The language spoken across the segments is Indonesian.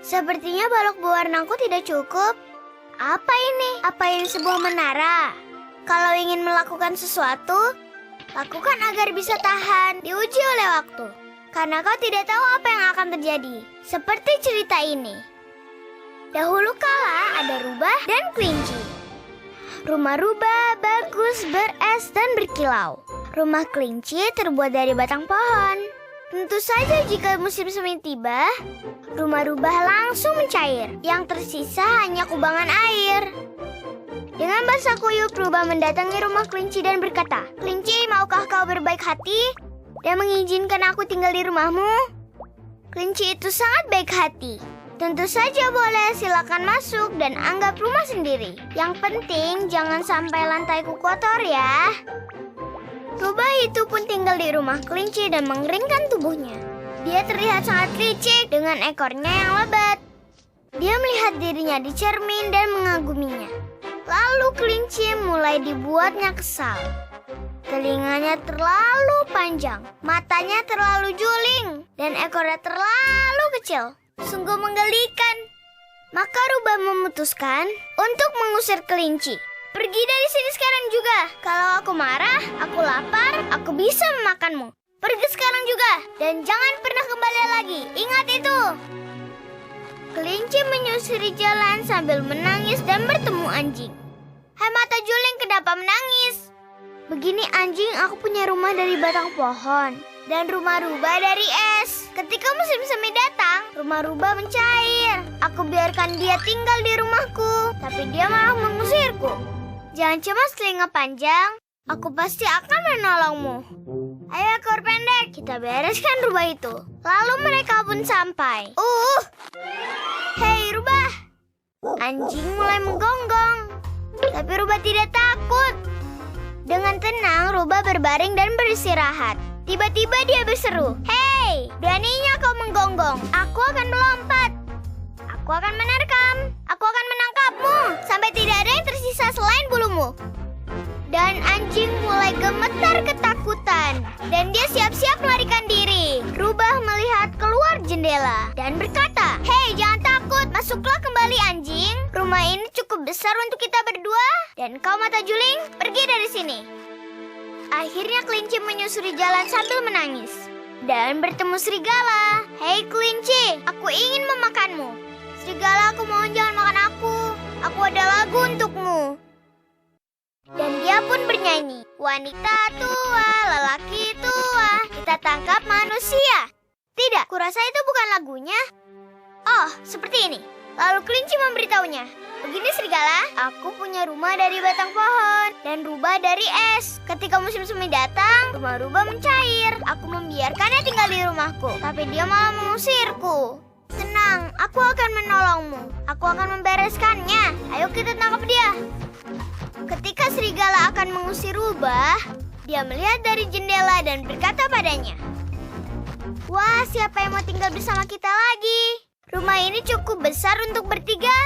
Sepertinya balok berwarnaku tidak cukup. Apa ini? Apa ini sebuah menara? Kalau ingin melakukan sesuatu, lakukan agar bisa tahan, diuji oleh waktu. Karena kau tidak tahu apa yang akan terjadi. Seperti cerita ini. Dahulu kala ada rubah dan kelinci. Rumah rubah bagus, beres, dan berkilau. Rumah kelinci terbuat dari batang pohon. Tentu saja jika musim semi tiba, rumah rubah langsung mencair. Yang tersisa hanya kubangan air. Dengan basah kuyup, rubah mendatangi rumah kelinci dan berkata, "Kelinci, maukah kau berbaik hati dan mengizinkan aku tinggal di rumahmu?" Kelinci itu sangat baik hati. "Tentu saja boleh, silakan masuk dan anggap rumah sendiri. Yang penting jangan sampai lantaiku kotor ya." Rubah itu pun tinggal di rumah kelinci dan mengeringkan tubuhnya. Dia terlihat sangat licik dengan ekornya yang lebat. Dia melihat dirinya di cermin dan mengaguminya. Lalu kelinci mulai dibuatnya kesal. Telinganya terlalu panjang, matanya terlalu juling, dan ekornya terlalu kecil. Sungguh menggelikan. Maka rubah memutuskan untuk mengusir kelinci. "Pergi dari sini sekarang juga. Kalau aku marah, aku lapar, aku bisa memakanmu. Pergi sekarang juga dan jangan pernah kembali lagi. Ingat itu." Kelinci menyusuri jalan sambil menangis dan bertemu anjing. "Hai mata juling, kenapa menangis?" "Begini anjing, aku punya rumah dari batang pohon dan rumah rubah dari es. Ketika musim semi datang, rumah rubah mencair. Aku biarkan dia tinggal di rumahku, tapi dia malah mengusirku. Jangan cemas telinga panjang, aku pasti akan menolongmu. Ayo ekor pendek, kita bereskan rubah itu." Lalu mereka pun sampai. Hei rubah! Anjing mulai menggonggong, tapi rubah tidak takut. Dengan tenang, rubah berbaring dan beristirahat. Tiba-tiba dia berseru, "Hei, beraninya kau menggonggong. Aku akan melompat. Aku akan menerkam. Aku akan menangkapmu sampai tidak ada yang tersisa selain bulumu." Dan anjing mulai gemetar ketakutan. Dan dia siap-siap melarikan diri. Rubah melihat keluar jendela dan berkata, "Hei, jangan takut. Masuklah kembali anjing. Rumah ini cukup besar untuk kita berdua. Dan kau mata juling, pergi dari sini." Akhirnya kelinci menyusuri jalan sambil menangis. Dan bertemu serigala. "Hei kelinci, aku ingin memakanmu." "Serigala, aku mohon jangan makan aku. Aku ada lagu untukmu." Dan dia pun bernyanyi, "Wanita tua, lelaki tua, kita tangkap manusia." Tidak, kurasa itu bukan lagunya. Oh, seperti ini. Lalu kelinci memberitahunya, "Begini serigala, aku punya rumah dari batang pohon dan rubah dari es. Ketika musim semi datang, rumah rubah mencair. Aku membiarkannya tinggal di rumahku, tapi dia malah mengusirku. Tenang, aku akan menolongmu. Aku akan membereskannya. Ayo kita tangkap dia." Ketika serigala akan mengusir rubah, dia melihat dari jendela dan berkata padanya, "Wah, siapa yang mau tinggal bersama kita lagi? Rumah ini cukup besar untuk bertiga."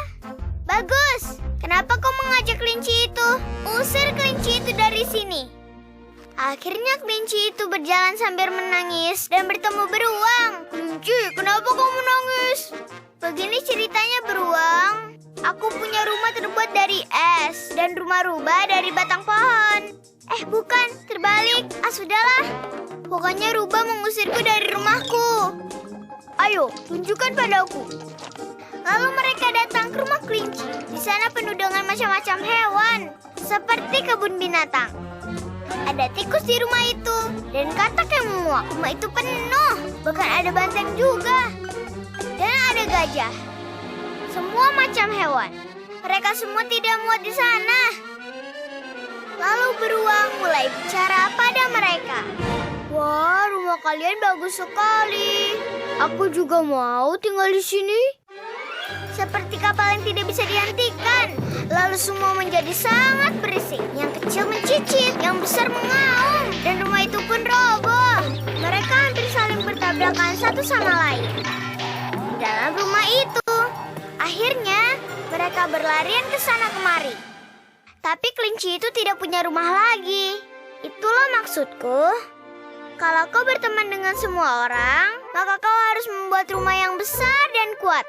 "Bagus, kenapa kau mengajak kelinci itu? Usir kelinci itu dari sini." Akhirnya kelinci itu berjalan sambil menangis dan bertemu beruang. "Kelinci, kenapa kau menangis?" "Begini ceritanya beruang. Aku punya rumah terbuat dari es dan rumah rubah dari batang pohon." Bukan, terbalik. Sudahlah. Pokoknya rubah mengusirku dari rumahku. "Ayo, tunjukkan padaku." Lalu mereka datang ke rumah kelinci. Di sana penuh dengan macam-macam hewan, seperti kebun binatang. Ada tikus di rumah itu dan katak yang menguak. Rumah itu penuh, bahkan ada banteng juga. Dan ada gajah. Semua macam hewan. Mereka semua tidak muat di sana. Lalu beruang mulai bicara pada mereka. "Wah, rumah kalian bagus sekali. Aku juga mau tinggal di sini." Seperti kapal yang tidak bisa dihentikan. Lalu semua menjadi sangat berisik. Yang kecil mencicit, yang besar mengaum. Dan rumah itu pun roboh. Mereka hampir saling bertabrakan satu sama lain dalam rumah itu. Akhirnya mereka berlarian ke sana kemari. Tapi kelinci itu tidak punya rumah lagi. Itulah maksudku. Kalau kau berteman dengan semua orang, maka kau harus membuat rumah yang besar dan kuat.